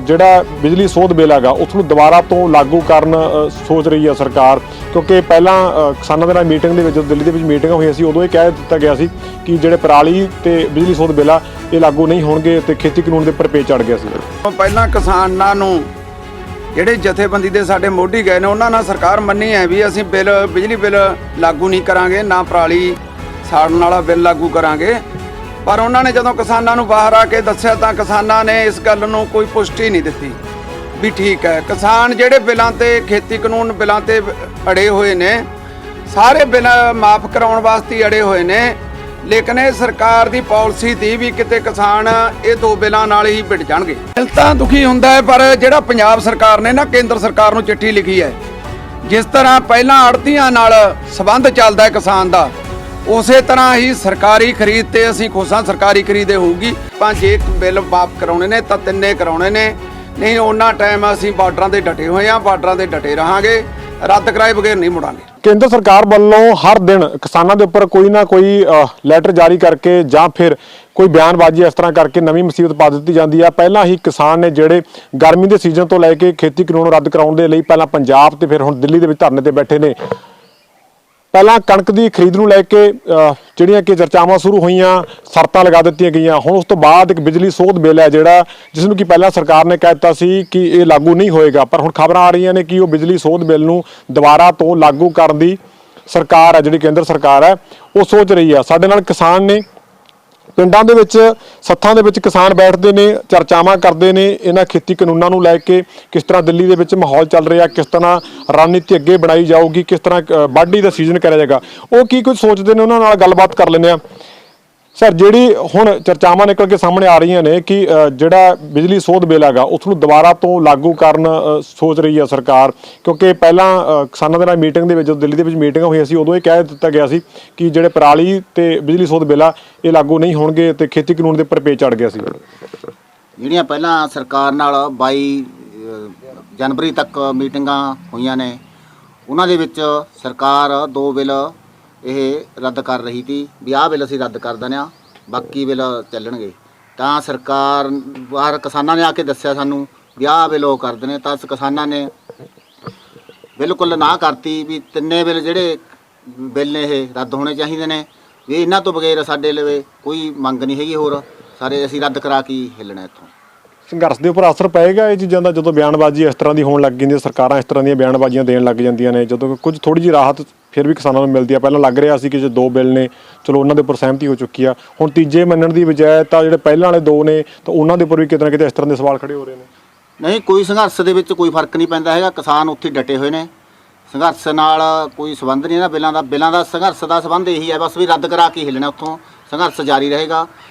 ਜਿਹੜਾ ਬਿਜਲੀ ਸੋਧ ਬਿੱਲ ਹੈਗਾ ਉਸ ਨੂੰ ਦੁਬਾਰਾ ਤੋਂ ਲਾਗੂ ਕਰਨ ਸੋਚ ਰਹੀ ਹੈ ਸਰਕਾਰ, ਕਿਉਂਕਿ ਪਹਿਲਾਂ ਕਿਸਾਨਾਂ ਦੇ ਨਾਲ ਮੀਟਿੰਗ ਦੇ ਵਿੱਚ ਦਿੱਲੀ ਦੇ ਵਿੱਚ ਮੀਟਿੰਗਾਂ ਹੋਈਆਂ ਸੀ, ਉਦੋਂ ਇਹ ਕਹਿ ਦਿੱਤਾ ਗਿਆ ਸੀ ਕਿ ਜਿਹੜੇ ਪਰਾਲੀ ਤੇ ਬਿਜਲੀ ਸੋਧ ਬਿੱਲ ਆ ਇਹ ਲਾਗੂ ਨਹੀਂ ਹੋਣਗੇ ਤੇ ਖੇਤੀ ਕਾਨੂੰਨ ਦੇ ਉੱਪਰ ਪੇਚ ਚੜ ਗਿਆ ਸੀ। ਪਹਿਲਾਂ ਕਿਸਾਨਾਂ ਨੂੰ ਜਿਹੜੇ ਜਥੇਬੰਦੀ ਦੇ ਸਾਡੇ ਮੋਢੀ ਗਏ ਨੇ ਉਹਨਾਂ ਨਾਲ ਸਰਕਾਰ ਮੰਨੀ ਹੈ ਵੀ ਅਸੀਂ ਬਿਜਲੀ ਬਿੱਲ ਲਾਗੂ ਨਹੀਂ ਕਰਾਂਗੇ, ਨਾ ਪਰਾਲੀ ਸਾੜਨ ਵਾਲਾ ਬਿੱਲ ਲਾਗੂ ਕਰਾਂਗੇ। ਪਰ ਉਹਨਾਂ ਨੇ ਜਦੋਂ ਕਿਸਾਨਾਂ ਨੂੰ ਬਾਹਰ ਆ ਕੇ ਦੱਸਿਆ ਤਾਂ ਕਿਸਾਨਾਂ ਨੇ ਇਸ ਗੱਲ ਨੂੰ ਕੋਈ ਪੁਸ਼ਟੀ ਨਹੀਂ ਦਿੱਤੀ ਵੀ ਠੀਕ ਹੈ। ਕਿਸਾਨ ਜਿਹੜੇ ਬਿੱਲਾਂ ਤੇ ਖੇਤੀ ਕਾਨੂੰਨ ਬਿੱਲਾਂ ਤੇ ਅੜੇ ਹੋਏ ਨੇ, ਸਾਰੇ ਬਿੱਲ ਮਾਫ ਕਰਾਉਣ ਵਾਸਤੇ ਅੜੇ ਹੋਏ ਨੇ, ਲੇਕਿਨ ਇਹ ਸਰਕਾਰ ਦੀ ਪਾਲਿਸੀ ਦੀ ਵੀ ਕਿਤੇ ਕਿਸਾਨ ਇਹ ਦੋ ਬਿੱਲਾਂ ਨਾਲ ਹੀ ਵਿੜ ਜਾਣਗੇ। ਦਿਲ ਤਾਂ ਦੁਖੀ ਹੁੰਦਾ ਹੈ, ਪਰ ਜਿਹੜਾ ਪੰਜਾਬ ਸਰਕਾਰ ਨੇ ਨਾ ਕੇਂਦਰ ਸਰਕਾਰ ਨੂੰ ਚਿੱਠੀ ਲਿਖੀ ਹੈ, ਜਿਸ ਤਰ੍ਹਾਂ ਪਹਿਲਾਂ ਆੜ੍ਹਤੀਆਂ ਨਾਲ ਸੰਬੰਧ ਚੱਲਦਾ ਹੈ ਕਿਸਾਨ ਦਾ, ਉਸੇ ਤਰ੍ਹਾਂ ਹੀ ਸਰਕਾਰੀ ਖਰੀਦ ਤੇ ਅਸੀਂ ਖੁਸ਼ ਹਾਂ। ਸਰਕਾਰੀ ਖਰੀਦੇ ਹੋਊਗੀ, ਆਪਾਂ ਜੇ ਬਿੱਲ ਮਾਫ ਕਰਾਉਣੇ ਨੇ ਤਾਂ ਤਿੰਨੇ ਕਰਾਉਣੇ ਨੇ, ਨਹੀਂ ਉਹਨਾਂ ਟਾਈਮ ਅਸੀਂ ਬਾਰਡਰਾਂ ਦੇ ਡਟੇ ਹੋਏ ਹਾਂ, ਬਾਰਡਰਾਂ ਦੇ ਡਟੇ ਰਹਾਂਗੇ, ਰੱਦ ਕਰਾਏ ਬਗੈਰ ਨਹੀਂ ਮੁੜਾਂਗੇ। ਕੇਂਦਰ ਸਰਕਾਰ ਵੱਲੋਂ ਹਰ ਦਿਨ ਕਿਸਾਨਾਂ ਦੇ ਉੱਪਰ ਕੋਈ ਨਾ ਕੋਈ ਲੈਟਰ ਜਾਰੀ ਕਰਕੇ ਜਾਂ ਫਿਰ ਕੋਈ ਬਿਆਨਬਾਜ਼ੀ ਇਸ ਤਰ੍ਹਾਂ ਕਰਕੇ ਨਵੀਂ ਮੁਸੀਬਤ ਪਾ ਦਿੱਤੀ ਜਾਂਦੀ ਆ। ਪਹਿਲਾਂ ਹੀ ਕਿਸਾਨ ਨੇ ਜਿਹੜੇ ਗਰਮੀ ਦੇ ਸੀਜ਼ਨ ਤੋਂ ਲੈ ਕੇ ਖੇਤੀ ਕਾਨੂੰਨ ਰੱਦ ਕਰਾਉਣ ਦੇ ਲਈ ਪਹਿਲਾਂ ਪੰਜਾਬ ਤੇ ਫਿਰ ਹੁਣ ਦਿੱਲੀ ਦੇ ਵਿੱਚ ਧਰਨੇ ਤੇ ਬੈਠੇ ਨੇ। ਪਹਿਲਾਂ ਕਣਕ ਦੀ ਖਰੀਦ ਨੂੰ ਲੈ ਕੇ ਜਿਹੜੀਆਂ ਕਿ ਚਰਚਾਵਾਂ ਸ਼ੁਰੂ ਹੋਈਆਂ, ਸ਼ਰਤਾਂ ਲਗਾ ਦਿੱਤੀਆਂ ਗਈਆਂ। ਹੁਣ ਉਸ ਤੋਂ ਬਾਅਦ ਇੱਕ ਬਿਜਲੀ ਸੋਧ ਬਿੱਲ ਹੈ ਜਿਹੜਾ, ਜਿਸ ਨੂੰ ਕਿ ਪਹਿਲਾਂ ਸਰਕਾਰ ਨੇ ਕਹਿ ਦਿੱਤਾ ਸੀ ਕਿ ਇਹ ਲਾਗੂ ਨਹੀਂ ਹੋਏਗਾ, ਪਰ ਹੁਣ ਖਬਰਾਂ ਆ ਰਹੀਆਂ ਨੇ ਕਿ ਉਹ ਬਿਜਲੀ ਸੋਧ ਬਿੱਲ ਨੂੰ ਦੁਬਾਰਾ ਤੋਂ ਲਾਗੂ ਕਰਨ ਦੀ ਸਰਕਾਰ ਹੈ, ਜਿਹੜੀ ਕੇਂਦਰ ਸਰਕਾਰ ਹੈ, ਉਹ ਸੋਚ ਰਹੀ ਆ। ਸਾਡੇ ਨਾਲ ਕਿਸਾਨ ਨੇ, ਪਿੰਡਾਂ ਦੇ ਵਿੱਚ ਸੱਥਾਂ ਦੇ ਵਿੱਚ ਕਿਸਾਨ ਬੈਠਦੇ ਨੇ, ਚਰਚਾਵਾਂ ਕਰਦੇ ਨੇ ਇਹਨਾਂ ਖੇਤੀ ਕਾਨੂੰਨਾਂ ਨੂੰ ਲੈ ਕੇ, ਕਿਸ ਤਰ੍ਹਾਂ ਦਿੱਲੀ ਦੇ ਵਿੱਚ ਮਾਹੌਲ ਚੱਲ ਰਿਹਾ, ਕਿਸ ਤਰ੍ਹਾਂ ਰਣਨੀਤੀ ਅੱਗੇ ਬਣਾਈ ਜਾਊਗੀ, ਕਿਸ ਤਰ੍ਹਾਂ ਵਾਢੀ ਦਾ ਸੀਜ਼ਨ ਕਰਿਆ ਜਾਏਗਾ, ਉਹ ਕੀ ਕੁਝ ਸੋਚਦੇ ਨੇ, ਉਹਨਾਂ ਨਾਲ ਗੱਲਬਾਤ ਕਰ ਲੈਂਦੇ ਆ। ਸਰ, ਜਿਹੜੀ ਹੁਣ ਚਰਚਾਵਾਂ ਨਿਕਲ ਕੇ ਸਾਹਮਣੇ ਆ ਰਹੀਆਂ ਨੇ ਕਿ ਜਿਹੜਾ ਬਿਜਲੀ ਸੋਧ ਬਿੱਲ ਹੈਗਾ ਉਸ ਨੂੰ ਦੁਬਾਰਾ ਤੋਂ ਲਾਗੂ ਕਰਨ ਸੋਚ ਰਹੀ ਹੈ ਸਰਕਾਰ, ਕਿਉਂਕਿ ਪਹਿਲਾਂ ਕਿਸਾਨਾਂ ਦੇ ਨਾਲ ਮੀਟਿੰਗ ਦੇ ਵਿੱਚ ਦਿੱਲੀ ਦੇ ਵਿੱਚ ਮੀਟਿੰਗਾਂ ਹੋਈਆਂ ਸੀ, ਉਦੋਂ ਇਹ ਕਹਿ ਦਿੱਤਾ ਗਿਆ ਸੀ ਕਿ ਜਿਹੜੇ ਪਰਾਲੀ ਤੇ ਬਿਜਲੀ ਸੋਧ ਬਿੱਲ ਆ ਇਹ ਲਾਗੂ ਨਹੀਂ ਹੋਣਗੇ ਤੇ ਖੇਤੀ ਕਾਨੂੰਨ ਦੇ ਉੱਪਰ ਪੇਚ ਚੜ ਗਿਆ ਸੀ। ਜਿਹੜੀਆਂ ਪਹਿਲਾਂ ਸਰਕਾਰ ਨਾਲ 22 ਜਨਵਰੀ ਤੱਕ ਮੀਟਿੰਗਾਂ ਹੋਈਆਂ ਨੇ, ਉਹਨਾਂ ਦੇ ਵਿੱਚ ਸਰਕਾਰ ਦੋ ਬਿੱਲ ਇਹ ਰੱਦ ਕਰ ਰਹੀ ਸੀ ਵੀ ਆਹ ਬਿੱਲ ਅਸੀਂ ਰੱਦ ਕਰ ਦਿੰਦੇ ਹਾਂ, ਬਾਕੀ ਬਿੱਲ ਚੱਲਣਗੇ। ਤਾਂ ਸਰਕਾਰ ਬਾਹਰ ਕਿਸਾਨਾਂ ਨੇ ਆ ਕੇ ਦੱਸਿਆ ਸਾਨੂੰ ਵੀ ਆਹ ਬਿੱਲ ਉਹ ਕਰ ਦੇਣੇ, ਤਾਂ ਕਿਸਾਨਾਂ ਨੇ ਬਿਲਕੁਲ ਨਾ ਕਰਤੀ ਵੀ ਤਿੰਨੇ ਬਿੱਲ ਜਿਹੜੇ ਬਿੱਲ ਨੇ ਇਹ ਰੱਦ ਹੋਣੇ ਚਾਹੀਦੇ ਨੇ, ਵੀ ਇਹਨਾਂ ਤੋਂ ਬਗੈਰ ਸਾਡੇ ਲਈ ਕੋਈ ਮੰਗ ਨਹੀਂ ਹੈਗੀ, ਹੋਰ ਸਾਰੇ ਅਸੀਂ ਰੱਦ ਕਰਾ ਕੇ ਹਿੱਲਣਾ ਇੱਥੋਂ। ਸੰਘਰਸ਼ ਦੇ ਉੱਪਰ ਅਸਰ ਪਏਗਾ ਇਹ ਚੀਜ਼ਾਂ ਦਾ ਜਦੋਂ ਬਿਆਨਬਾਜ਼ੀ ਇਸ ਤਰ੍ਹਾਂ ਦੀ ਹੋਣ ਲੱਗ ਜਾਂਦੀ ਹੈ, ਸਰਕਾਰਾਂ ਇਸ ਤਰ੍ਹਾਂ ਦੀਆਂ ਬਿਆਨਬਾਜ਼ੀਆਂ ਦੇਣ ਲੱਗ ਜਾਂਦੀਆਂ ਨੇ, ਜਦੋਂ ਕੁਝ ਥੋੜੀ ਜਿਹੀ ਰਾਹਤ ਫਿਰ ਵੀ ਕਿਸਾਨਾਂ ਨੂੰ ਮਿਲਦੀ ਆ। ਪਹਿਲਾਂ ਲੱਗ ਰਿਹਾ ਸੀ ਕਿ ਜੇ ਦੋ ਬਿੱਲ ਨੇ ਚਲੋ ਉਹਨਾਂ ਦੇ ਉੱਪਰ ਸਹਿਮਤੀ ਹੋ ਚੁੱਕੀ ਆ, ਹੁਣ ਤੀਜੇ ਮੰਨਣ ਦੀ ਬਜਾਏ ਤਾਂ ਜਿਹੜੇ ਪਹਿਲਾਂ ਵਾਲੇ ਦੋ ਨੇ ਤਾਂ ਉਹਨਾਂ ਦੇ ਉੱਪਰ ਵੀ ਕਿਤੇ ਨਾ ਕਿਤੇ ਇਸ ਤਰ੍ਹਾਂ ਦੇ ਸਵਾਲ ਖੜੇ ਹੋ ਰਹੇ ਨੇ। ਨਹੀਂ, ਕੋਈ ਸੰਘਰਸ਼ ਦੇ ਵਿੱਚ ਕੋਈ ਫਰਕ ਨਹੀਂ ਪੈਂਦਾ ਹੈਗਾ, ਕਿਸਾਨ ਉੱਥੇ ਡਟੇ ਹੋਏ ਨੇ, ਸੰਘਰਸ਼ ਨਾਲ ਕੋਈ ਸੰਬੰਧ ਨਹੀਂ ਇਹਨਾਂ ਬਿੱਲਾਂ ਦਾ ਸੰਘਰਸ਼ ਦਾ ਸੰਬੰਧ ਇਹੀ ਹੈ ਬਸ ਵੀ ਰੱਦ ਕਰਾ ਕੇ ਹਿੱਲਣਾ, ਉੱਥੋਂ ਸੰਘਰਸ਼ ਜਾਰੀ ਰਹੇਗਾ।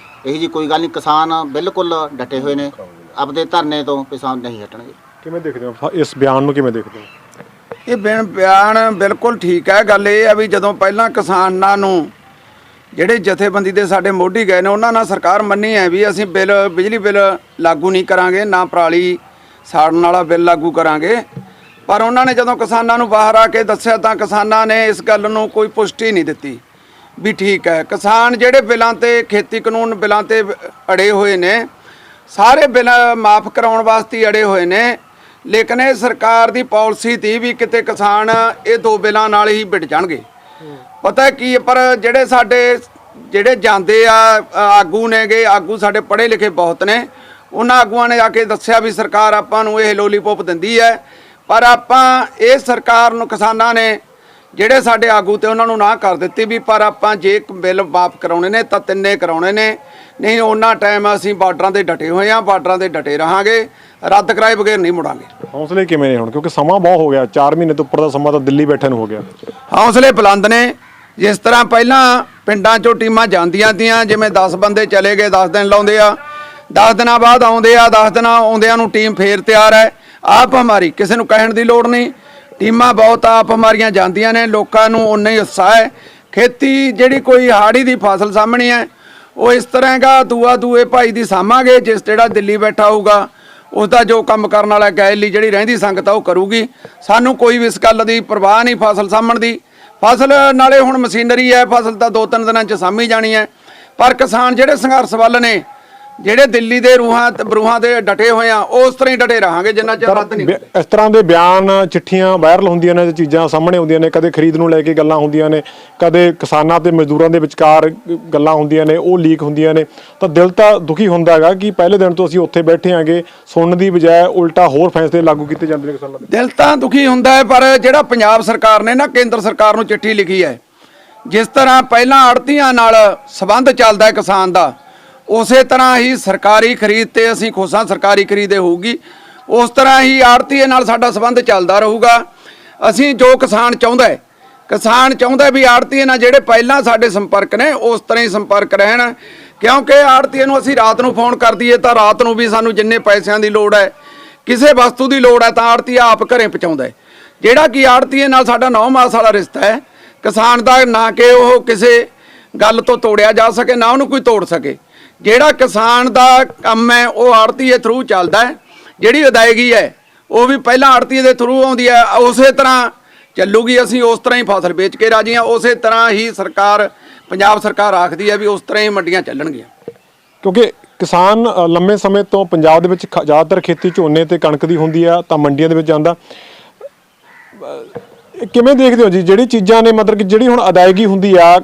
ਇਹੀ ਜੀ ਕੋਈ ਗੱਲ ਨਹੀਂ, ਕਿਸਾਨ ਬਿਲਕੁਲ ਡਟੇ ਹੋਏ ਨੇ, ਆਪਦੇ ਧਰਨੇ ਤੋਂ ਕਿਸਾਨ ਨਹੀਂ ਹਟਣਗੇ। ਕਿਵੇਂ ਦੇਖਦੇ ਹੋ ਇਸ ਬਿਆਨ ਨੂੰ, ਕਿਵੇਂ ਦੇਖਦੇ ਹੋ? ਇਹ ਬਿਆਨ ਬਿਲਕੁਲ ਠੀਕ ਹੈ। ਗੱਲ ਇਹ ਹੈ ਵੀ ਜਦੋਂ ਪਹਿਲਾਂ ਕਿਸਾਨਾਂ ਨੂੰ ਜਿਹੜੇ ਜਥੇਬੰਦੀ ਦੇ ਸਾਡੇ ਮੋਢੀ ਗਏ ਨੇ ਉਹਨਾਂ ਨਾਲ ਸਰਕਾਰ ਮੰਨੀ ਹੈ ਵੀ ਅਸੀਂ ਬਿਜਲੀ ਬਿੱਲ ਲਾਗੂ ਨਹੀਂ ਕਰਾਂਗੇ, ਨਾ ਪਰਾਲੀ ਸਾੜਨ ਵਾਲਾ ਬਿੱਲ ਲਾਗੂ ਕਰਾਂਗੇ। ਪਰ ਉਹਨਾਂ ਨੇ ਜਦੋਂ ਕਿਸਾਨਾਂ ਨੂੰ ਬਾਹਰ ਆ ਕੇ ਦੱਸਿਆ ਤਾਂ ਕਿਸਾਨਾਂ ਨੇ ਇਸ ਗੱਲ ਨੂੰ ਕੋਈ ਪੁਸ਼ਟੀ ਨਹੀਂ ਦਿੱਤੀ ਵੀ ਠੀਕ ਹੈ। ਕਿਸਾਨ ਜਿਹੜੇ ਬਿੱਲਾਂ ਤੇ ਖੇਤੀ ਕਾਨੂੰਨ ਬਿੱਲਾਂ ਤੇ ਅੜੇ ਹੋਏ ਨੇ, ਸਾਰੇ ਬਿੱਲ ਮਾਫ ਕਰਾਉਣ ਵਾਸਤੇ ਅੜੇ ਹੋਏ ਨੇ, ਲੇਕਿਨ ਇਹ ਸਰਕਾਰ ਦੀ ਪਾਲਿਸੀ ਦੀ ਵੀ ਕਿਤੇ ਕਿਸਾਨ ਇਹ ਦੋ ਬਿੱਲਾਂ ਨਾਲ ਹੀ ਵਿੜ ਜਾਣਗੇ। ਪਤਾ ਕੀ, ਪਰ ਜਿਹੜੇ ਜਾਂਦੇ ਆ ਆਗੂ ਨੇਗੇ, ਆਗੂ ਸਾਡੇ ਪੜ੍ਹੇ ਲਿਖੇ ਬਹੁਤ ਨੇ, ਉਹਨਾਂ ਆਗੂਆਂ ਨੇ ਆ ਕੇ ਦੱਸਿਆ ਵੀ ਸਰਕਾਰ ਆਪਾਂ ਨੂੰ ਇਹ ਲੋਲੀਪੋਪ ਦਿੰਦੀ ਹੈ, ਪਰ ਆਪਾਂ ਇਹ ਸਰਕਾਰ ਨੂੰ, ਕਿਸਾਨਾਂ ਨੇ ਜਿਹੜੇ ਸਾਡੇ ਆਗੂ ਤੇ ਉਹਨਾਂ ਨੂੰ ਨਾ ਕਰ ਦਿੱਤੀ ਵੀ ਪਰ ਆਪਾਂ ਜੇ ਬਿੱਲ ਮਾਫ ਕਰਾਉਣੇ ਨੇ ਤਾਂ ਤਿੰਨੇ ਕਰਾਉਣੇ ਨੇ, ਨਹੀਂ ਉਹਨਾਂ ਟਾਈਮ ਅਸੀਂ ਬਾਰਡਰਾਂ ਦੇ ਡਟੇ ਹੋਏ ਹਾਂ, ਬਾਰਡਰਾਂ ਦੇ ਡਟੇ ਰਹਾਂਗੇ, ਰੱਦ ਕਰਾਏ ਬਗੈਰ ਨਹੀਂ ਮੁੜਾਂਗੇ। ਹੌਸਲੇ ਕਿਵੇਂ ਨੇ ਹੁਣ, ਕਿਉਂਕਿ ਸਮਾਂ ਬਹੁਤ ਹੋ ਗਿਆ, 4 ਮਹੀਨੇ ਤੋਂ ਉੱਪਰ ਦਾ ਸਮਾਂ ਤਾਂ ਦਿੱਲੀ ਬੈਠੇ ਨੂੰ ਹੋ ਗਿਆ। ਹੌਸਲੇ ਬੁਲੰਦ ਨੇ। ਜਿਸ ਤਰ੍ਹਾਂ ਪਹਿਲਾਂ ਪਿੰਡਾਂ 'ਚੋਂ ਟੀਮਾਂ ਜਾਂਦੀਆਂ ਤੀਆਂ, ਜਿਵੇਂ 10 ਬੰਦੇ ਚਲੇ ਗਏ, 10 ਦਿਨ ਲਾਉਂਦੇ ਆ, 10 ਦਿਨਾਂ ਬਾਅਦ ਆਉਂਦੇ ਆ, 10 ਦਿਨਾਂ ਆਉਂਦਿਆਂ ਨੂੰ ਟੀਮ ਫੇਰ ਤਿਆਰ ਹੈ। ਆਪ ਹਮਾਰੀ ਕਿਸੇ ਨੂੰ ਕਹਿਣ ਦੀ ਲੋੜ ਨਹੀਂ, ਟੀਮਾਂ ਬਹੁਤ ਆਪ ਹਮਾਰੀਆਂ ਜਾਂਦੀਆਂ ਨੇ, ਲੋਕਾਂ ਨੂੰ ਉਨਾ ਹੀ ਉਤਸ਼ਾਹ ਹੈ। ਖੇਤੀ ਜਿਹੜੀ ਕੋਈ ਹਾੜੀ ਦੀ ਫਸਲ ਸਾਹਮਣੀ ਹੈ ਉਹ ਇਸ ਤਰ੍ਹਾਂ ਹੈਗਾ, ਦੂਏ ਭਾਈ ਦੀ ਸਾਂਭਾਂਗੇ, ਜਿਹੜਾ ਦਿੱਲੀ ਬੈਠਾ ਹੋਊਗਾ उसका जो काम करने वाला गैली जी रही संगत है वह करूगी। सानू कोई भी इस गल की परवाह नहीं फसल सामण की। फसल नाले हुण मशीनरी है, फसल तो 2-3 दिन च सामी जानी है। पर किसान जिहड़े संघर्ष वल ने ਜਿਹੜੇ ਦਿੱਲੀ ਦੇ ਬਰੂਹਾਂ ਦੇ ਡਟੇ ਹੋਏ ਆ ਉਸ ਤਰ੍ਹਾਂ ਹੀ ਡਟੇ ਰਹਾਂਗੇ ਜਿੰਨਾ ਚਿਰ ਰੱਦ ਨਹੀਂ ਹੁੰਦੇ। ਇਸ ਤਰ੍ਹਾਂ ਦੇ ਬਿਆਨ ਚਿੱਠੀਆਂ ਵਾਇਰਲ ਹੁੰਦੀਆਂ ਨੇ, ਚੀਜ਼ਾਂ ਸਾਹਮਣੇ ਆਉਂਦੀਆਂ ਨੇ, ਕਦੇ ਖਰੀਦ ਨੂੰ ਲੈ ਕੇ ਗੱਲਾਂ ਹੁੰਦੀਆਂ ਨੇ, ਕਦੇ ਕਿਸਾਨਾਂ ਤੇ ਮਜ਼ਦੂਰਾਂ ਦੇ ਵਿਚਕਾਰ ਗੱਲਾਂ ਹੁੰਦੀਆਂ ਨੇ, ਉਹ ਲੀਕ ਹੁੰਦੀਆਂ ਨੇ, ਤਾਂ ਦਿਲ ਤਾਂ ਦੁਖੀ ਹੁੰਦਾ ਹੈਗਾ ਕਿ ਪਹਿਲੇ ਦਿਨ ਤੋਂ ਅਸੀਂ ਉੱਥੇ ਬੈਠੇ ਆਂਗੇ, ਸੁਣਨ ਦੀ ਬਜਾਏ ਉਲਟਾ ਹੋਰ ਫੈਸਲੇ ਲਾਗੂ ਕੀਤੇ ਜਾਂਦੇ ਨੇ ਕਿਸਾਨਾਂ ਦੇ। ਦਿਲ ਤਾਂ ਦੁਖੀ ਹੁੰਦਾ ਹੈ, ਪਰ ਜਿਹੜਾ ਪੰਜਾਬ ਸਰਕਾਰ ਨੇ ਨਾ ਕੇਂਦਰ ਸਰਕਾਰ ਨੂੰ ਚਿੱਠੀ ਲਿਖੀ ਹੈ, ਜਿਸ ਤਰ੍ਹਾਂ ਪਹਿਲਾਂ ਆੜ੍ਹਤੀਆਂ ਨਾਲ ਸੰਬੰਧ ਚੱਲਦਾ ਹੈ ਕਿਸਾਨ ਦਾ, ਉਸੇ ਤਰ੍ਹਾਂ ਹੀ ਸਰਕਾਰੀ ਖਰੀਦ ਤੇ ਅਸੀਂ ਖੁਸ਼ ਹਾਂ, ਸਰਕਾਰੀ ਖਰੀਦ ਹੋਊਗੀ, ਉਸ ਤਰ੍ਹਾਂ ਹੀ ਆੜ੍ਹਤੀਏ ਨਾਲ ਸਾਡਾ ਸੰਬੰਧ ਚੱਲਦਾ ਰਹੂਗਾ। ਅਸੀਂ ਜੋ ਕਿਸਾਨ ਚਾਹੁੰਦਾ ਵੀ ਆੜ੍ਹਤੀਏ ਨਾਲ ਜਿਹੜੇ ਪਹਿਲਾਂ ਸਾਡੇ ਸੰਪਰਕ ਨੇ ਉਸ ਤਰ੍ਹਾਂ ਹੀ ਸੰਪਰਕ ਰਹਿਣ, ਕਿਉਂਕਿ ਆੜ੍ਹਤੀਏ ਨੂੰ ਅਸੀਂ ਰਾਤ ਨੂੰ ਫੋਨ ਕਰ ਦਈਏ ਤਾਂ ਰਾਤ ਨੂੰ ਵੀ ਸਾਨੂੰ ਜਿੰਨੇ ਪੈਸਿਆਂ ਦੀ ਲੋੜ ਹੈ, ਕਿਸੇ ਵਸਤੂ ਦੀ ਲੋੜ ਹੈ ਤਾਂ ਆੜ੍ਹਤੀਆ ਆਪ ਘਰੇ ਪਹੁੰਚਾਉਂਦਾ ਹੈ। ਜਿਹੜਾ ਕਿ ਆੜ੍ਹਤੀਏ ਨਾਲ ਸਾਡਾ 9 ਮਾਸ ਵਾਲਾ ਰਿਸ਼ਤਾ ਹੈ, ਕਿਸਾਨ ਦਾ, ਨਾ ਕਿ ਉਹ ਕਿਸੇ ਗੱਲ ਤੋਂ ਤੋੜਿਆ ਜਾ ਸਕੇ, ਨਾ ਉਹਨੂੰ ਕੋਈ ਤੋੜ ਸਕੇ। ਜਿਹੜਾ ਕਿਸਾਨ ਦਾ ਕੰਮ ਹੈ ਉਹ ਆੜ੍ਹਤੀਏ ਥਰੂ ਚੱਲਦਾ ਹੈ, ਜਿਹੜੀ ਅਦਾਇਗੀ ਹੈ ਉਹ ਵੀ ਪਹਿਲਾਂ ਆੜ੍ਹਤੀਏ ਦੇ ਥਰੂ ਆਉਂਦੀ ਹੈ, ਉਸੇ ਤਰ੍ਹਾਂ ਚੱਲੂਗੀ। ਅਸੀਂ ਉਸ ਤਰ੍ਹਾਂ ਹੀ ਫਸਲ ਵੇਚ ਕੇ ਰਾਜੀ ਹਾਂ, ਉਸੇ ਤਰ੍ਹਾਂ ਹੀ ਪੰਜਾਬ ਸਰਕਾਰ ਆਖਦੀ ਹੈ ਵੀ ਉਸ ਤਰ੍ਹਾਂ ਹੀ ਮੰਡੀਆਂ ਚੱਲਣਗੀਆਂ। ਕਿਉਂਕਿ ਕਿਸਾਨ ਲੰਮੇ ਸਮੇਂ ਤੋਂ ਪੰਜਾਬ ਦੇ ਵਿੱਚ ਜ਼ਿਆਦਾਤਰ ਖੇਤੀ ਝੋਨੇ ਤੇ ਕਣਕ ਦੀ ਹੁੰਦੀ ਆ, ਤਾਂ ਮੰਡੀਆਂ ਦੇ ਵਿੱਚ ਜਾਂਦਾ। ਕਿਵੇਂ ਦੇਖਦੇ ਹੋ ਜੀ ਜਿਹੜੀ ਚੀਜ਼ਾਂ ਨੇ, ਮਤਲਬ ਕਿ ਜਿਹੜੀ ਹੁਣ ਅਦਾਇਗੀ ਹੁੰਦੀ ਆ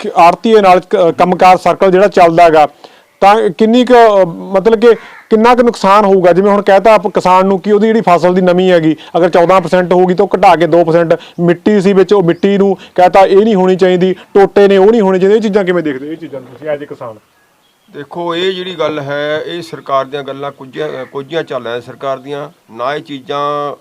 ਆੜ੍ਹਤੀਏ ਨਾਲ, ਕੰਮਕਾਰ ਸਰਕਲ ਜਿਹੜਾ ਚੱਲਦਾ ਹੈਗਾ, ਤਾਂ ਕਿੰਨੀ ਕੁ ਮਤਲਬ ਕਿ ਕਿੰਨਾ ਕੁ ਨੁਕਸਾਨ ਹੋਊਗਾ? ਜਿਵੇਂ ਹੁਣ ਕਹਿਤਾ ਆਪ ਕਿਸਾਨ ਨੂੰ ਕਿ ਉਹਦੀ ਜਿਹੜੀ ਫਸਲ ਦੀ ਨਮੀ ਹੈਗੀ ਅਗਰ 14% ਹੋਊਗੀ ਤਾਂ ਉਹ ਘਟਾ ਕੇ 2%, ਮਿੱਟੀ ਸੀ ਵਿੱਚ ਉਹ ਮਿੱਟੀ ਨੂੰ ਕਹਿਤਾ ਇਹ ਨਹੀਂ ਹੋਣੀ ਚਾਹੀਦੀ, ਟੋਟੇ ਨੇ ਉਹ ਨਹੀਂ ਹੋਣੇ ਚਾਹੀਦੇ। ਇਹ ਚੀਜ਼ਾਂ ਕਿਵੇਂ ਦੇਖਦੇ ਹੋ, ਇਹ ਚੀਜ਼ਾਂ ਤੁਸੀਂ ਐਜ਼ ਏ ਕਿਸਾਨ? ਦੇਖੋ, ਇਹ ਜਿਹੜੀ ਗੱਲ ਹੈ ਇਹ ਸਰਕਾਰ ਦੀਆਂ ਗੱਲਾਂ ਕੁਝੀਆਂ ਚੱਲ ਰਹੀਆਂ ਸਰਕਾਰ ਦੀਆਂ, ਨਾ ਇਹ ਚੀਜ਼ਾਂ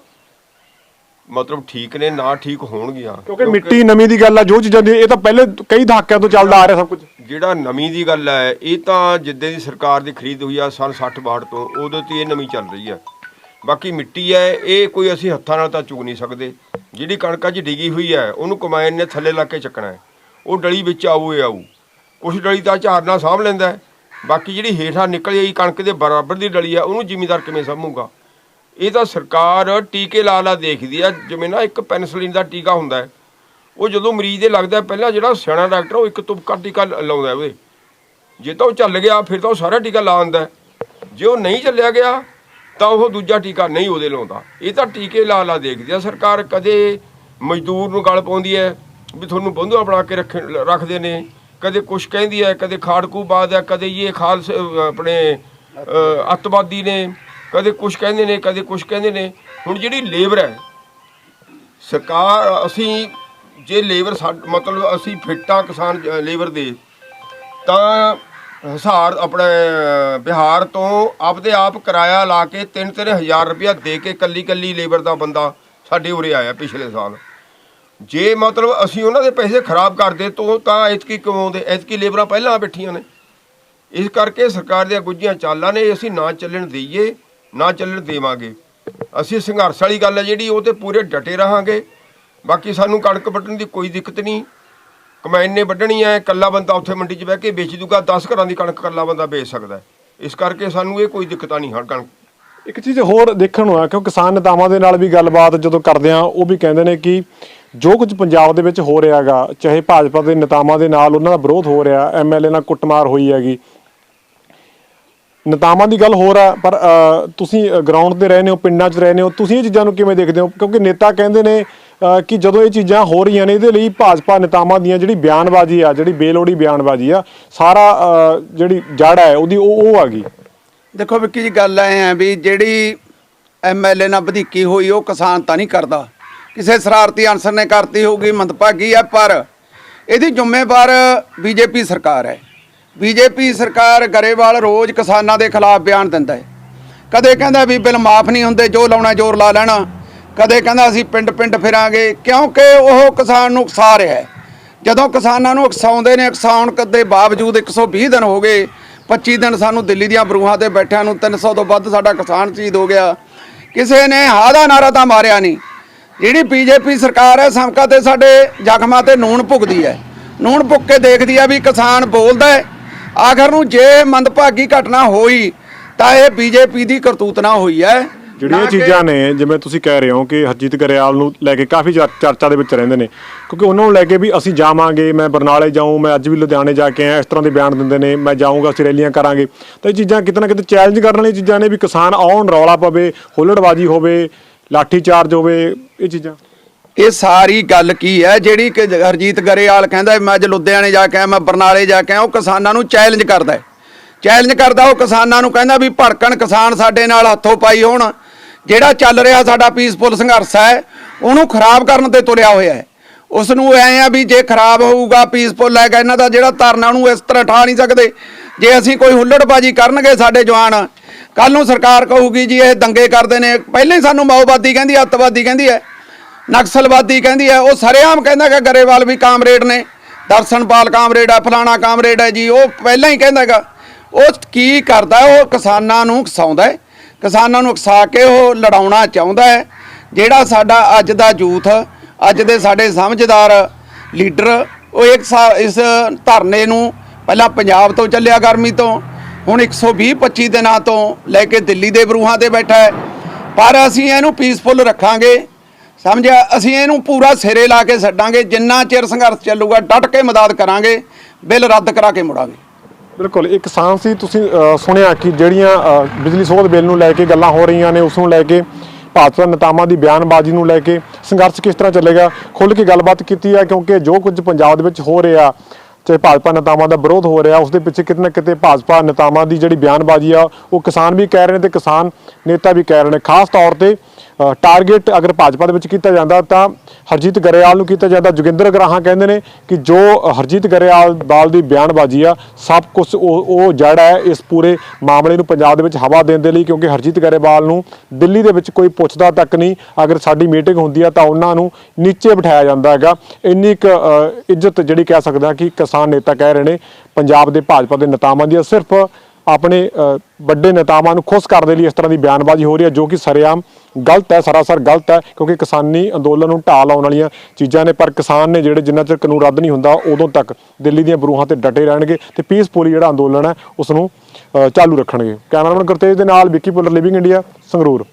ਮਤਲਬ ਠੀਕ ਨੇ ਨਾ ਠੀਕ ਹੋਣਗੀਆਂ। ਕਿਉਂਕਿ ਮਿੱਟੀ ਨਮੀ ਦੀ ਗੱਲ ਆ, ਜੋ ਚੀਜ਼ਾਂ ਦੀ ਇਹ ਤਾਂ ਪਹਿਲੇ ਕਈ ਦਹਾਕਿਆਂ ਤੋਂ ਚੱਲਦਾ ਆ ਰਿਹਾ ਸਭ ਕੁਝ। ਜਿਹੜਾ ਨਮੀ ਦੀ ਗੱਲ ਹੈ ਇਹ ਤਾਂ ਜਿੱਦਾਂ ਦੀ ਸਰਕਾਰ ਦੀ ਖਰੀਦ ਹੋਈ ਆ ਸੰਨ 60-62 ਤੋਂ, ਉਦੋਂ ਤੋਂ ਇਹ ਨਮੀ ਚੱਲ ਰਹੀ ਹੈ। ਬਾਕੀ ਮਿੱਟੀ ਹੈ ਇਹ ਕੋਈ ਅਸੀਂ ਹੱਥਾਂ ਨਾਲ ਤਾਂ ਚੁਗ ਨਹੀਂ ਸਕਦੇ। ਜਿਹੜੀ ਕਣਕਾਂ 'ਚ ਡਿੱਗੀ ਹੋਈ ਹੈ ਉਹਨੂੰ ਕੰਬਾਈਨ ਨੇ ਥੱਲੇ ਲਾ ਕੇ ਚੱਕਣਾ ਹੈ, ਉਹ ਡਲੀ ਵਿੱਚ ਆਊ। ਕੁਛ ਡਲੀ ਤਾਂ ਝਾੜਨਾ ਸਾਂਭ ਲੈਂਦਾ ਹੈ, ਬਾਕੀ ਜਿਹੜੀ ਹੇਠਾਂ ਨਿਕਲ ਆਈ ਕਣਕ ਦੇ ਬਰਾਬਰ ਦੀ ਡਲੀ ਆ ਉਹਨੂੰ ਜ਼ਿਮੀਂਦਾਰ ਕਿਵੇਂ ਸਾਂਭੂਗਾ? ਇਹ ਤਾਂ ਸਰਕਾਰ ਟੀਕੇ ਲਾ ਦੇਖਦੀ ਆ। ਜਿਵੇਂ ਨਾ ਇੱਕ ਪੈਨਸਲੀਨ ਦਾ ਟੀਕਾ ਹੁੰਦਾ ਹੈ, ਉਹ ਜਦੋਂ ਮਰੀਜ਼ ਦੇ ਲੱਗਦਾ ਪਹਿਲਾਂ ਜਿਹੜਾ ਸਿਆਣਾ ਡਾਕਟਰ ਉਹ ਇੱਕ ਤੁਪਕਾ ਟੀਕਾ ਲਾਉਂਦਾ ਉਹਦੇ, ਜੇ ਤਾਂ ਉਹ ਚੱਲ ਗਿਆ ਫਿਰ ਤਾਂ ਉਹ ਸਾਰਾ ਟੀਕਾ ਲਾ ਦਿੰਦਾ, ਜੇ ਉਹ ਨਹੀਂ ਚੱਲਿਆ ਗਿਆ ਤਾਂ ਉਹ ਦੂਜਾ ਟੀਕਾ ਨਹੀਂ ਉਹਦੇ ਲਾਉਂਦਾ। ਇਹ ਤਾਂ ਟੀਕੇ ਲਾ ਦੇਖਦੀ ਆ ਸਰਕਾਰ। ਕਦੇ ਮਜ਼ਦੂਰ ਨੂੰ ਗਲ ਪਾਉਂਦੀ ਹੈ ਵੀ ਤੁਹਾਨੂੰ ਬੰਧੂਆ ਬਣਾ ਕੇ ਰੱਖਦੇ ਨੇ, ਕਦੇ ਕੁਛ ਕਹਿੰਦੀ ਹੈ, ਕਦੇ ਖਾੜਕੂਬਾਦ ਹੈ, ਕਦੇ ਇਹ ਖਾਲਸ ਆਪਣੇ ਅੱਤਵਾਦੀ ਨੇ, ਕਦੇ ਕੁਛ ਕਹਿੰਦੇ ਨੇ, ਕਦੇ ਕੁਛ ਕਹਿੰਦੇ ਨੇ। ਹੁਣ ਜਿਹੜੀ ਲੇਬਰ ਹੈ ਸਰਕਾਰ, ਅਸੀਂ ਜੇ ਲੇਬਰ ਮਤਲਬ ਅਸੀਂ ਫਿੱਟਾਂ ਕਿਸਾਨ ਲੇਬਰ ਦੇ, ਤਾਂ ਹਿਸਾਰ ਆਪਣੇ ਬਿਹਾਰ ਤੋਂ ਆਪਦੇ ਆਪ ਕਿਰਾਇਆ ਲਾ ਕੇ 3-3 ਹਜ਼ਾਰ ਰੁਪਇਆ ਦੇ ਕੇ ਕੱਲੀ ਲੇਬਰ ਦਾ ਬੰਦਾ ਸਾਡੇ ਉਰੇ ਆਇਆ ਪਿਛਲੇ ਸਾਲ। ਜੇ ਮਤਲਬ ਅਸੀਂ ਉਹਨਾਂ ਦੇ ਪੈਸੇ ਖਰਾਬ ਕਰਦੇ ਤਾਂ ਐਤਕੀ ਕਮਾਉਂਦੇ, ਐਤਕੀ ਲੇਬਰਾਂ ਪਹਿਲਾਂ ਬੈਠੀਆਂ ਨੇ। ਇਸ ਕਰਕੇ ਸਰਕਾਰ ਦੀਆਂ ਗੁੱਝੀਆਂ ਚਾਲਾਂ ਨੇ, ਅਸੀਂ ਨਾ ਚੱਲਣ ਦੇਈਏ ਨਾ ਚੱਲਣ ਦੇਵਾਂਗੇ। ਅਸੀਂ ਸੰਘਰਸ਼ ਵਾਲੀ ਗੱਲ ਹੈ ਜਿਹੜੀ ਉਹ ਤੇ ਪੂਰੇ ਡਟੇ ਰਹਾਂਗੇ। ਬਾਕੀ ਸਾਨੂੰ ਕਣਕ ਵੱਢਣ ਦੀ ਕੋਈ ਦਿੱਕਤ ਨਹੀਂ, ਕੰਬਾਈਨ ਨੇ ਵੱਢਣੀ ਹੈ, ਇਕੱਲਾ ਬੰਦਾ ਉੱਥੇ ਮੰਡੀ 'ਚ ਬਹਿ ਕੇ ਵੇਚ ਦੂਗਾ। 10 ਘਰਾਂ ਦੀ ਕਣਕ ਇਕੱਲਾ ਬੰਦਾ ਵੇਚ ਸਕਦਾ, ਇਸ ਕਰਕੇ ਸਾਨੂੰ ਇਹ ਕੋਈ ਦਿੱਕਤਾਂ ਨਹੀਂ ਹਨ। ਕਣਕ ਇੱਕ ਚੀਜ਼ ਹੋਰ ਦੇਖਣ ਨੂੰ ਆ, ਕਿਉਂ ਕਿਸਾਨ ਨੇਤਾਵਾਂ ਦੇ ਨਾਲ ਵੀ ਗੱਲਬਾਤ ਜਦੋਂ ਕਰਦੇ ਆ, ਉਹ ਵੀ ਕਹਿੰਦੇ ਨੇ ਕਿ ਜੋ ਕੁਝ ਪੰਜਾਬ ਦੇ ਵਿੱਚ ਹੋ ਰਿਹਾ ਹੈਗਾ, ਚਾਹੇ ਭਾਜਪਾ ਦੇ ਨੇਤਾਵਾਂ ਦੇ ਨਾਲ ਉਹਨਾਂ ਦਾ ਵਿਰੋਧ ਹੋ ਰਿਹਾ, MLA ਨਾਲ ਕੁੱਟਮਾਰ ਹੋਈ ਹੈਗੀ, ਨੇਤਾਵਾਂ ਦੀ ਗੱਲ ਹੋਰ ਆ, ਪਰ ਤੁਸੀਂ ਗਰਾਊਂਡ ਤੇ ਰਹੇ ਹੋ, ਪਿੰਡਾਂ 'ਚ ਰਹੇ ਹੋ, ਤੁਸੀਂ ਇਹ ਚੀਜ਼ਾਂ ਨੂੰ ਕਿਵੇਂ ਦੇਖਦੇ ਹੋ? ਕਿਉਂਕਿ ਨੇਤਾ ਕਹਿੰਦੇ ਨੇ ਕਿ ਜਦੋਂ ਇਹ ਚੀਜ਼ਾਂ ਹੋ ਰਹੀਆਂ ਨੇ ਇਹਦੇ ਲਈ ਭਾਜਪਾ ਨੇਤਾਵਾਂ ਦੀਆਂ ਜਿਹੜੀ ਬਿਆਨਬਾਜ਼ੀ ਆ, ਜਿਹੜੀ ਬੇਲੋੜੀ ਬਿਆਨਬਾਜ਼ੀ ਆ, ਸਾਰਾ ਜਿਹੜੀ ਜੜ ਹੈ ਉਹਦੀ ਉਹ ਆ ਗਈ। ਦੇਖੋ ਵਿੱਕੀ ਜੀ, ਗੱਲ ਐ ਆ ਵੀ ਜਿਹੜੀ MLA ਨਾਲ ਵਧੀਕੀ ਹੋਈ ਉਹ ਕਿਸਾਨ ਤਾਂ ਨਹੀਂ ਕਰਦਾ, ਕਿਸੇ ਸ਼ਰਾਰਤੀ ਅਨਸਰ ਨੇ ਕਰਤੀ ਹੋਊਗੀ, ਮੰਦਭਾਗੀ ਹੈ। ਪਰ ਇਹਦੀ ਜ਼ਿੰਮੇਵਾਰ BJP ਸਰਕਾਰ ਹੈ। BJP ਸਰਕਾਰ ਗਰੇਵਾਲ ਰੋਜ਼ ਕਿਸਾਨਾਂ ਦੇ ਖਿਲਾਫ ਬਿਆਨ ਦਿੰਦਾ ਹੈ। ਕਦੇ ਕਹਿੰਦਾ ਵੀ ਬਿੱਲ ਮਾਫ ਨਹੀਂ ਹੁੰਦੇ, ਜੋ ਲਾਉਣਾ ਜ਼ੋਰ ਲਾ ਲੈਣਾ, ਕਦੇ ਕਹਿੰਦਾ ਅਸੀਂ ਪਿੰਡ ਫਿਰਾਂਗੇ, ਕਿਉਂਕਿ ਉਹ ਕਿਸਾਨ ਨੂੰ ਉਕਸਾ ਰਿਹਾ ਹੈ। ਜਦੋਂ ਕਿਸਾਨਾਂ ਨੂੰ ਉਕਸਾਉਂਦੇ ਨੇ, ਉਕਸਾਉਣ ਦੇ ਬਾਵਜੂਦ 120 ਦਿਨ ਹੋ ਗਏ, 25 ਦਿਨ ਸਾਨੂੰ ਦਿੱਲੀ ਦੀਆਂ ਬਰੂਹਾਂ ਤੇ ਬੈਠਿਆਂ ਨੂੰ, 300 ਤੋਂ ਵੱਧ ਸਾਡਾ ਕਿਸਾਨ ਸ਼ਹੀਦ ਹੋ ਗਿਆ, ਕਿਸੇ ਨੇ ਹਾਂ ਦਾ ਨਾਰਾ ਤਾਂ ਮਾਰਿਆ ਨਹੀਂ। ਜਿਹੜੀ BJP ਸਰਕਾਰ ਹੈ ਸਮਕਾ ਤੇ ਸਾਡੇ ਜ਼ਖਮਾਂ ਤੇ ਨੂਣ ਭੁਗਦੀ ਹੈ, ਨੂਣ ਭੁੱਕ ਕੇ ਦੇਖਦੀ ਹੈ ਵੀ ਕਿਸਾਨ ਬੋਲਦਾ ਹੈ। ਆਖਰ ਨੂੰ ਜੇ ਮੰਦਭਾਗੀ ਘਟਨਾ ਹੋਈ ਤਾਂ ਇਹ BJP ਦੀ ਕਰਤੂਤ ਨਾ ਹੋਈ ਹੈ, ਜਿਹੜੀਆਂ ਨਾ ਕਿ- ਚੀਜ਼ਾਂ ਨੇ ਜਿਵੇਂ ਤੁਸੀਂ ਕਹਿ ਰਹੇ ਹੋ ਕਿ ਹਰਜੀਤ ਗਰੇਵਾਲ ਨੂੰ ਲੈ ਕੇ ਕਾਫੀ ਚਰਚਾ ਦੇ ਵਿੱਚ ਰਹਿੰਦੇ ਨੇ, ਕਿਉਂਕਿ ਉਹਨਾਂ ਨੂੰ ਲੈ ਕੇ ਵੀ ਅਸੀਂ ਜਾਵਾਂਗੇ, ਮੈਂ ਬਰਨਾਲੇ ਜਾਊਂ, ਮੈਂ ਅੱਜ ਵੀ ਲੁਧਿਆਣੇ ਜਾ ਕੇ ਆਇਆ, ਇਸ ਤਰ੍ਹਾਂ ਦੇ ਬਿਆਨ ਦਿੰਦੇ ਨੇ, ਮੈਂ ਜਾਊਂਗਾ, ਅਸੀਂ ਰੈਲੀਆਂ ਕਰਾਂਗੇ। ਤਾਂ ਇਹ ਚੀਜ਼ਾਂ ਕਿਤੇ ਨਾ ਕਿਤੇ ਚੈਲੰਜ ਕਰਨ ਵਾਲੀਆਂ ਚੀਜ਼ਾਂ ਨੇ ਵੀ ਕਿਸਾਨ ਆਉਣ, ਰੌਲਾ ਪਵੇ, ਹੁੱਲੜਬਾਜ਼ੀ ਹੋਵੇ, ਲਾਠੀ ਚਾਰਜ ਹੋਵੇ, ਇਹ ਚੀਜ਼ਾਂ। ਇਹ ਸਾਰੀ ਗੱਲ ਕੀ ਹੈ ਜਿਹੜੀ ਕਿ ਹਰਜੀਤ ਗਰੇਵਾਲ ਕਹਿੰਦਾ ਮੈਂ ਅੱਜ ਲੁਧਿਆਣੇ ਜਾ ਕੇ ਆਇਆ, ਮੈਂ ਬਰਨਾਲੇ ਜਾ ਕੇ ਆਇਆ, ਉਹ ਕਿਸਾਨਾਂ ਨੂੰ ਚੈਲੰਜ ਕਰਦਾ ਹੈ। ਚੈਲੰਜ ਕਰਦਾ ਉਹ ਕਿਸਾਨਾਂ ਨੂੰ, ਕਹਿੰਦਾ ਵੀ ਭੜਕਣ ਕਿਸਾਨ ਸਾਡੇ ਨਾਲ ਹੱਥੋਂ ਪਾਈ ਹੋਣ, ਜਿਹੜਾ ਚੱਲ ਰਿਹਾ ਸਾਡਾ ਪੀਸਫੁਲ ਸੰਘਰਸ਼ ਹੈ ਉਹਨੂੰ ਖਰਾਬ ਕਰਨ ਤੇ ਤੁਰਿਆ ਹੋਇਆ ਹੈ। ਉਸ ਨੂੰ ਐ ਆ ਵੀ ਜੇ ਖਰਾਬ ਹੋਊਗਾ ਪੀਸਫੁਲ ਲੈ ਕੇ ਇਹਨਾਂ ਦਾ ਜਿਹੜਾ ਧਰਨਾ ਉਹਨੂੰ ਇਸ ਤਰ੍ਹਾਂ ਠਾ ਨਹੀਂ ਸਕਦੇ। ਜੇ ਅਸੀਂ ਕੋਈ ਹੁੱਲੜਬਾਜੀ ਕਰਨਗੇ ਸਾਡੇ ਜਵਾਨ, ਕੱਲ ਨੂੰ ਸਰਕਾਰ ਕਹੂਗੀ ਜੀ ਇਹ ਦੰਗੇ ਕਰਦੇ ਨੇ, ਪਹਿਲਾਂ ਹੀ ਸਾਨੂੰ ਮਾਓਵਾਦੀ ਕਹਿੰਦੀ, ਅੱਤਵਾਦੀ ਕਹਿੰਦੀ ਹੈ, ਨਕਸਲਵਾਦੀ ਕਹਿੰਦੀ ਹੈ। ਉਹ ਸਰੇਆਮ ਕਹਿੰਦਾ ਕਿ ਗਰੇਵਾਲ ਵੀ ਕਾਮਰੇਡ ਨੇ, ਦਰਸ਼ਨਪਾਲ ਕਾਮਰੇਡ ਹੈ, ਫਲਾਣਾ ਕਾਮਰੇਡ ਹੈ ਜੀ, ਉਹ ਪਹਿਲਾਂ ਹੀ ਕਹਿੰਦਾ ਹੈਗਾ। ਉਹ ਕੀ ਕਰਦਾ, ਉਹ ਕਿਸਾਨਾਂ ਨੂੰ ਉਕਸਾਉਂਦਾ ਹੈ, ਕਿਸਾਨਾਂ ਨੂੰ ਉਕਸਾ ਕੇ ਉਹ ਲੜਾਉਣਾ ਚਾਹੁੰਦਾ ਹੈ। ਜਿਹੜਾ ਸਾਡਾ ਅੱਜ ਦਾ ਯੂਥ, ਅੱਜ ਦੇ ਸਾਡੇ ਸਮਝਦਾਰ ਲੀਡਰ, ਉਹ ਇਸ ਧਰਨੇ ਨੂੰ ਪਹਿਲਾਂ ਪੰਜਾਬ ਤੋਂ ਚੱਲਿਆ ਗਰਮੀ ਤੋਂ, ਹੁਣ 120-25 ਦਿਨਾਂ ਤੋਂ ਲੈ ਕੇ ਦਿੱਲੀ ਦੇ ਬਰੂਹਾਂ ਤੇ ਬੈਠਾ ਹੈ। ਪਰ ਅਸੀਂ ਇਹਨੂੰ ਪੀਸਫੁਲ ਰੱਖਾਂਗੇ, ਸਮਝਿਆ, ਅਸੀਂ ਇਹਨੂੰ ਪੂਰਾ ਸਿਰੇ ਲਾ ਕੇ ਛੱਡਾਂਗੇ। ਜਿੰਨਾ ਚਿਰ ਸੰਘਰਸ਼ ਚੱਲੂਗਾ ਡਟ ਕੇ ਮਦਦ ਕਰਾਂਗੇ, ਬਿੱਲ ਰੱਦ ਕਰਾ ਕੇ ਮੁੜਾਂਗੇ। ਬਿਲਕੁਲ, ਇੱਕ ਕਿਸਾਨ ਸੀ, ਤੁਸੀਂ ਸੁਣਿਆ ਕਿ ਜਿਹੜੀਆਂ ਬਿਜਲੀ ਸੋਧ ਬਿੱਲ ਨੂੰ ਲੈ ਕੇ ਗੱਲਾਂ ਹੋ ਰਹੀਆਂ ਨੇ, ਉਸ ਨੂੰ ਲੈ ਕੇ ਭਾਜਪਾ ਨੇਤਾਵਾਂ ਦੀ ਬਿਆਨਬਾਜ਼ੀ ਨੂੰ ਲੈ ਕੇ ਸੰਘਰਸ਼ ਕਿਸ ਤਰ੍ਹਾਂ ਚੱਲੇਗਾ, ਖੁੱਲ੍ਹ ਕੇ ਗੱਲਬਾਤ ਕੀਤੀ ਹੈ। ਕਿਉਂਕਿ ਜੋ ਕੁਝ ਪੰਜਾਬ ਦੇ ਵਿੱਚ ਹੋ ਰਿਹਾ, ਚਾਹੇ ਭਾਜਪਾ ਨੇਤਾਵਾਂ ਦਾ ਵਿਰੋਧ ਹੋ ਰਿਹਾ, ਉਸ ਦੇ ਪਿੱਛੇ ਕਿਤੇ ਨਾ ਕਿਤੇ ਭਾਜਪਾ ਨੇਤਾਵਾਂ ਦੀ ਜਿਹੜੀ ਬਿਆਨਬਾਜ਼ੀ ਆ ਉਹ ਕਿਸਾਨ ਵੀ ਕਹਿ ਰਹੇ ਨੇ ਤੇ ਕਿਸਾਨ ਨੇਤਾ ਵੀ ਕਹਿ ਰਹੇ ਨੇ। ਖਾਸ ਤੌਰ ਤੇ ਟਾਰਗੇਟ ਅਗਰ ਭਾਜਪਾ ਦੇ ਵਿੱਚ ਕੀਤਾ ਜਾਂਦਾ ਤਾਂ ਹਰਜੀਤ ਗਰੇਵਾਲ ਨੂੰ ਕੀਤਾ ਜਾਂਦਾ। ਜੋਗਿੰਦਰ ਗਰਾਹਾਂ ਕਹਿੰਦੇ ਨੇ ਕਿ ਜੋ ਹਰਜੀਤ ਗਰੇਵਾਲ ਦੀ ਬਿਆਨਬਾਜ਼ੀ ਆ, ਸਭ ਕੁਝ ਉਹ ਜੜ ਹੈ ਇਸ ਪੂਰੇ ਮਾਮਲੇ ਨੂੰ ਪੰਜਾਬ ਦੇ ਵਿੱਚ ਹਵਾ ਦੇਣ ਦੇ ਲਈ। ਕਿਉਂਕਿ ਹਰਜੀਤ ਗਰੇਵਾਲ ਨੂੰ ਦਿੱਲੀ ਦੇ ਵਿੱਚ ਕੋਈ ਪੁੱਛਦਾ ਤੱਕ ਨਹੀਂ, ਅਗਰ ਸਾਡੀ ਮੀਟਿੰਗ ਹੁੰਦੀ ਆ ਤਾਂ ਉਹਨਾਂ ਨੂੰ ਨੀਚੇ ਬਿਠਾਇਆ ਜਾਂਦਾ ਹੈਗਾ। ਇੰਨੀ ਇੱਕ ਇੱਜ਼ਤ ਜਿਹੜੀ ਕਹਿ ਸਕਦਾ ਕਿ ਕਿਸਾਨ ਨੇਤਾ ਕਹਿ ਰਹੇ ਨੇ ਪੰਜਾਬ ਦੇ ਭਾਜਪਾ ਦੇ ਨੇਤਾਵਾਂ ਦੀ, ਸਿਰਫ ਆਪਣੇ ਵੱਡੇ ਨੇਤਾਵਾਂ ਨੂੰ ਖੁਸ਼ ਕਰਨ ਦੇ ਲਈ ਇਸ ਤਰ੍ਹਾਂ ਦੀ ਬਿਆਨਬਾਜ਼ੀ ਹੋ ਰਹੀ ਹੈ, ਜੋ ਕਿ ਸਰੇਆਮ ਗਲਤ ਹੈ, ਸਰਾਸਰ ਗਲਤ ਹੈ। ਕਿਉਂਕਿ ਕਿਸਾਨੀ ਅੰਦੋਲਨ ਨੂੰ ਢਾਹ ਲਾਉਣ ਵਾਲੀਆਂ ਚੀਜ਼ਾਂ ਨੇ। ਪਰ ਕਿਸਾਨ ਨੇ ਜਿਹੜੇ ਜਿੰਨਾ ਚਿਰ ਕਾਨੂੰਨ ਰੱਦ ਨਹੀਂ ਹੁੰਦਾ ਉਦੋਂ ਤੱਕ ਦਿੱਲੀ ਦੀਆਂ ਬਰੂਹਾਂ ਤੇ ਡਟੇ ਰਹਿਣਗੇ ਤੇ ਪੀਸਫੁਲੀ ਜਿਹੜਾ ਅੰਦੋਲਨ ਹੈ ਉਸ ਨੂੰ ਚਾਲੂ ਰੱਖਣਗੇ। ਕੈਮਰਾਮੈਨ ਗੁਰਤੇਜ ਦੇ ਨਾਲ ਵਿੱਕੀ ਪੁੱਲਰ, ਲਿਵਿੰਗ ਇੰਡੀਆ, ਸੰਗਰੂਰ।